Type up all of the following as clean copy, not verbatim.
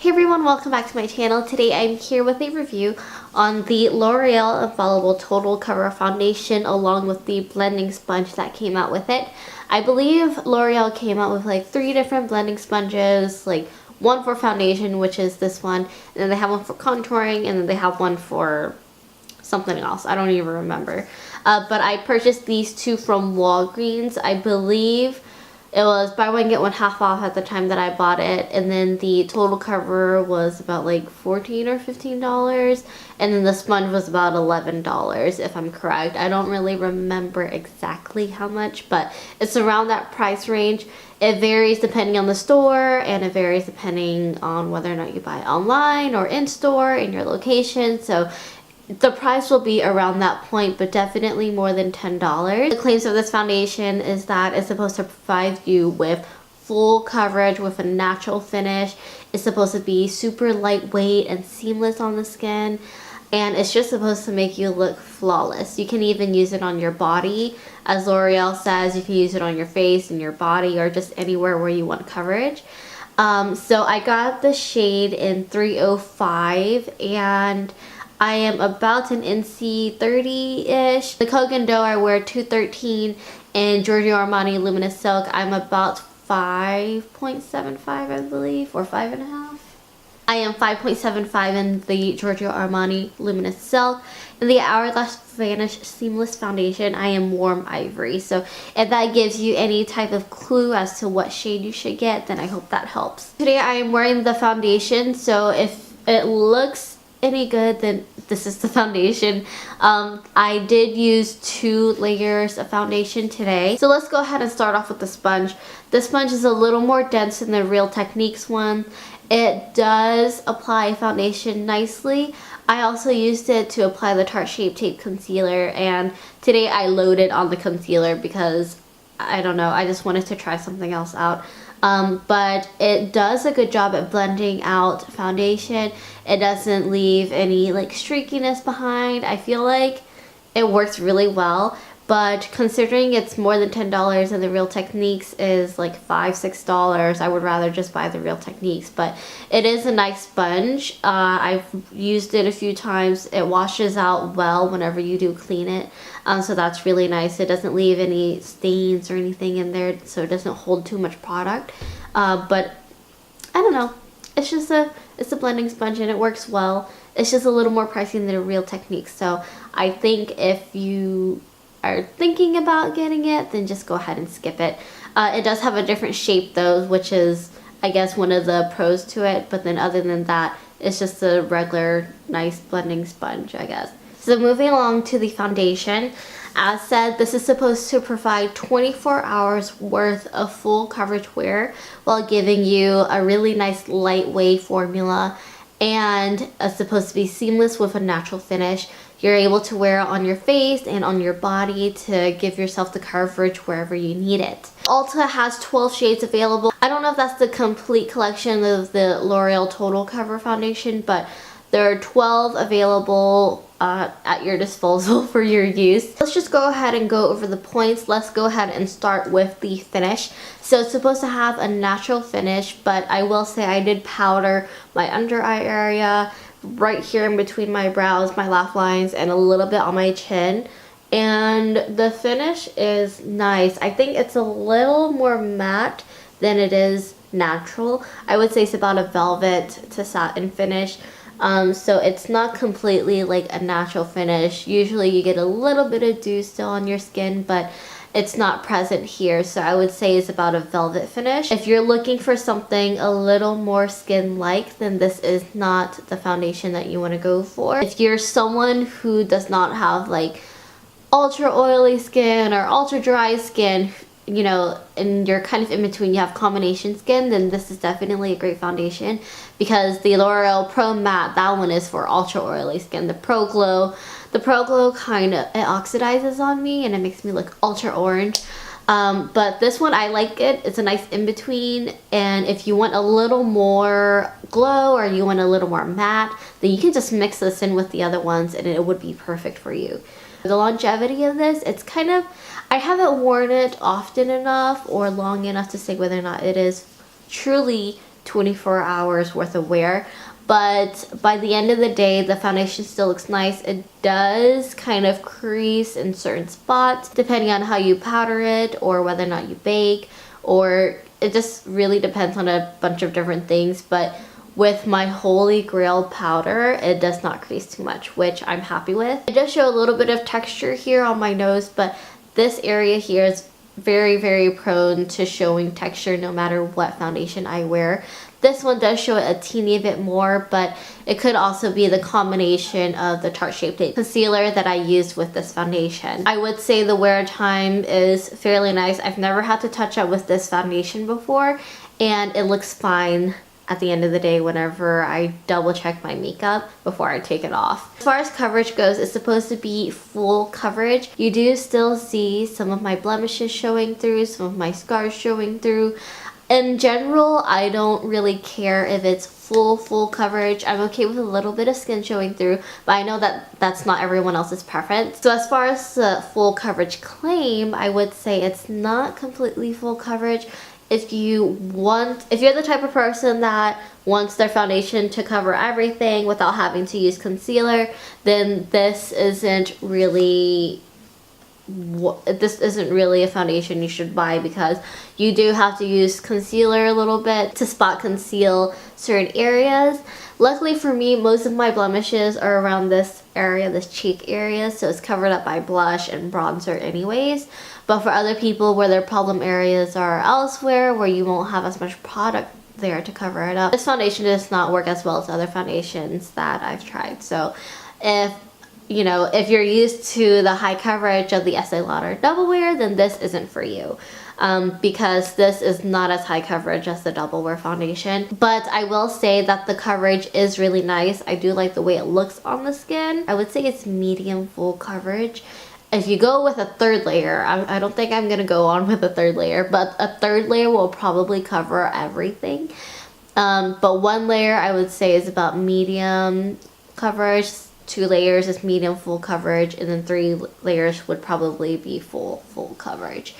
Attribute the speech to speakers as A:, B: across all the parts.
A: Hey everyone, welcome back to my channel. Today I'm here with a review on the L'Oreal Infallible Total Cover Foundation along with the blending sponge that came out with it. I believe L'Oreal came out with like 3 different blending sponges, like one for foundation, which is this one, and then they have one for contouring, and then they have one for something else. I don't even remember. But I purchased these two from Walgreens. I believe it was buy one get one half off at the time that I bought it, and then the total cover was about like $14 or $15, and then the sponge was about $11 if I'm correct. I don't really remember exactly how much, but it's around that price range. It varies depending on the store, and it varies depending on whether or not you buy online or in store in your location. So the price will be around that point, but definitely more than $10. The claims of this foundation is that it's supposed to provide you with full coverage with a natural finish. It's supposed to be super lightweight and seamless on the skin, and it's just supposed to make you look flawless. You can even use it on your body. As L'Oreal says, you can use it on your face and your body or just anywhere where you want coverage. So I got the shade in 305, and I am about an NC 30-ish. The Kogan Dough I wear 213, and Giorgio Armani Luminous Silk I'm about 5.75 I believe, or 5.5. I am 5.75 in the Giorgio Armani Luminous Silk. In the Hourglass Vanish Seamless Foundation I am Warm Ivory. So if that gives you any type of clue as to what shade you should get, then I hope that helps. Today I am wearing the foundation, so if it looks any good, then this is the foundation. I did use 2 layers of foundation today. So let's go ahead and start off with the sponge. The sponge is a little more dense than the Real Techniques one. It does apply foundation nicely. I also used it to apply the Tarte Shape Tape Concealer, and today I loaded on the concealer because I don't know, I just wanted to try something else out. But it does a good job at blending out foundation. It doesn't leave any like streakiness behind. I feel like it works really well, but considering it's more than $10 and the Real Techniques is like $5, $6, I would rather just buy the Real Techniques. But it is a nice sponge. I've used it a few times. It washes out well whenever you do clean it. So that's really nice. It doesn't leave any stains or anything in there, so it doesn't hold too much product. But I don't know. It's a blending sponge and it works well. It's just a little more pricey than the Real Techniques. So I think if you are thinking about getting it, then just go ahead and skip it. It does have a different shape though, which is I guess one of the pros to it. But then other than that, it's just a regular nice blending sponge, I guess. So moving along to the foundation, as said, this is supposed to provide 24 hours worth of full coverage wear while giving you a really nice lightweight formula, and it's supposed to be seamless with a natural finish. You're able to wear it on your face and on your body to give yourself the coverage wherever you need it. Ulta has 12 shades available. I don't know if that's the complete collection of the L'Oreal Total Cover Foundation, but there are 12 available at your disposal for your use. Let's just go ahead and go over the points. Let's go ahead and start with the finish. So it's supposed to have a natural finish, but I will say I did powder my under eye area, right here in between my brows, my laugh lines, and a little bit on my chin. And the finish is nice. I think it's a little more matte than it is natural. I would say it's about a velvet to satin finish. So it's not completely like a natural finish. Usually you get a little bit of dew still on your skin, but it's not present here. So I would say it's about a velvet finish. If you're looking for something a little more skin-like, then this is not the foundation that you want to go for. If you're someone who does not have like ultra oily skin or ultra dry skin, you know, and you're kind of in between, you have combination skin, then this is definitely a great foundation, because the L'Oreal Pro Matte, that one is for ultra oily skin. The Pro Glow kind of, it oxidizes on me and it makes me look ultra orange. But this one, I like it. It's a nice in-between, and if you want a little more glow or you want a little more matte, then you can just mix this in with the other ones and it would be perfect for you. The longevity of this, it's kind of, I haven't worn it often enough or long enough to say whether or not it is truly 24 hours worth of wear. But by the end of the day, the foundation still looks nice. It does kind of crease in certain spots depending on how you powder it or whether or not you bake, or it just really depends on a bunch of different things. But with my Holy Grail powder, it does not crease too much, which I'm happy with. It does show a little bit of texture here on my nose, but this area here is very, very prone to showing texture no matter what foundation I wear. This one does show it a teeny bit more, but it could also be the combination of the Tarte Shape Tape concealer that I used with this foundation. I would say the wear time is fairly nice. I've never had to touch up with this foundation before, and it looks fine at the end of the day whenever I double check my makeup before I take it off. As far as coverage goes, it's supposed to be full coverage. You do still see some of my blemishes showing through, some of my scars showing through. In general, I don't really care if it's full coverage. I'm okay with a little bit of skin showing through, but I know that that's not everyone else's preference. So as far as the full coverage claim, I would say it's not completely full coverage. If you're the type of person that wants their foundation to cover everything without having to use concealer, then this isn't really a foundation you should buy, because you do have to use concealer a little bit to spot conceal certain areas. Luckily for me, most of my blemishes are around this area, this cheek area, so it's covered up by blush and bronzer anyways. But for other people where their problem areas are elsewhere, where you won't have as much product there to cover it up, this foundation does not work as well as other foundations that I've tried. So if you're used to the high coverage of the Estee Lauder Double Wear, then this isn't for you. Because this is not as high coverage as the Double Wear foundation. But I will say that the coverage is really nice. I do like the way it looks on the skin. I would say it's medium full coverage. If you go with a third layer, I don't think I'm going to go on with a third layer, but a third layer will probably cover everything. But one layer I would say is about medium coverage. 2 layers is medium full coverage, and then 3 layers would probably be full coverage.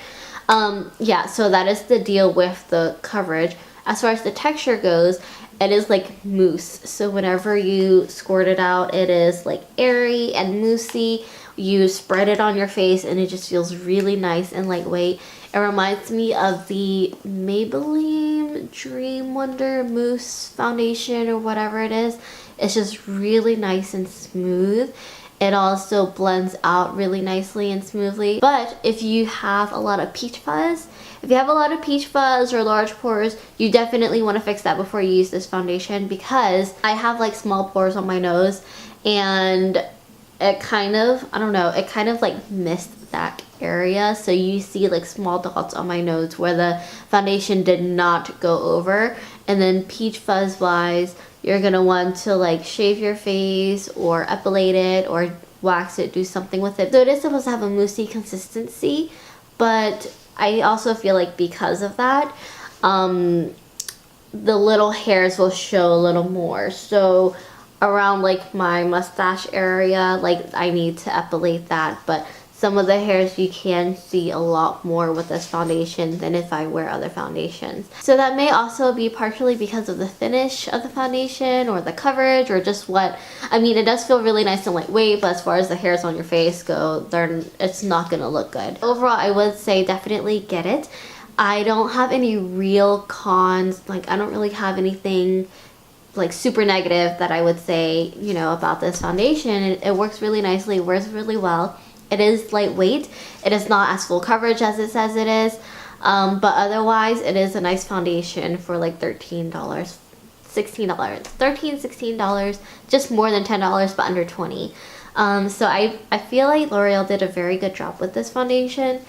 A: Yeah, so that is the deal with the coverage. As far as the texture goes, it is like mousse. So whenever you squirt it out, it is like airy and moussey. You spread it on your face and it just feels really nice and lightweight. It reminds me of the Maybelline Dream Wonder Mousse foundation or whatever it is. It's just really nice and smooth. It also blends out really nicely and smoothly. But if you have a lot of peach fuzz, or large pores, you definitely want to fix that before you use this foundation, because I have like small pores on my nose, and it kind of, like missed that area. So you see like small dots on my nose where the foundation did not go over. And then peach fuzz wise, you're gonna want to like shave your face or epilate it or wax it, do something with it. So it is supposed to have a moussey consistency, but I also feel like because of that, the little hairs will show a little more. So around like my mustache area, like I need to epilate that, but some of the hairs you can see a lot more with this foundation than if I wear other foundations. So that may also be partially because of the finish of the foundation or the coverage, or just it does feel really nice and lightweight, but as far as the hairs on your face go, it's not gonna look good. Overall, I would say definitely get it. I don't have any real cons, like I don't really have anything like super negative that I would say, about this foundation. It works really nicely, it wears really well. It is lightweight. It is not as full coverage as it says it is. But otherwise, it is a nice foundation for like $13, $16, $13, $16, just more than $10, but under $20. So I feel like L'Oreal did a very good job with this foundation.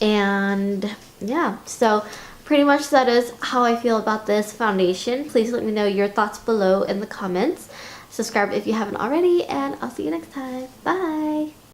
A: And yeah, so pretty much that is how I feel about this foundation. Please let me know your thoughts below in the comments. Subscribe if you haven't already, and I'll see you next time. Bye!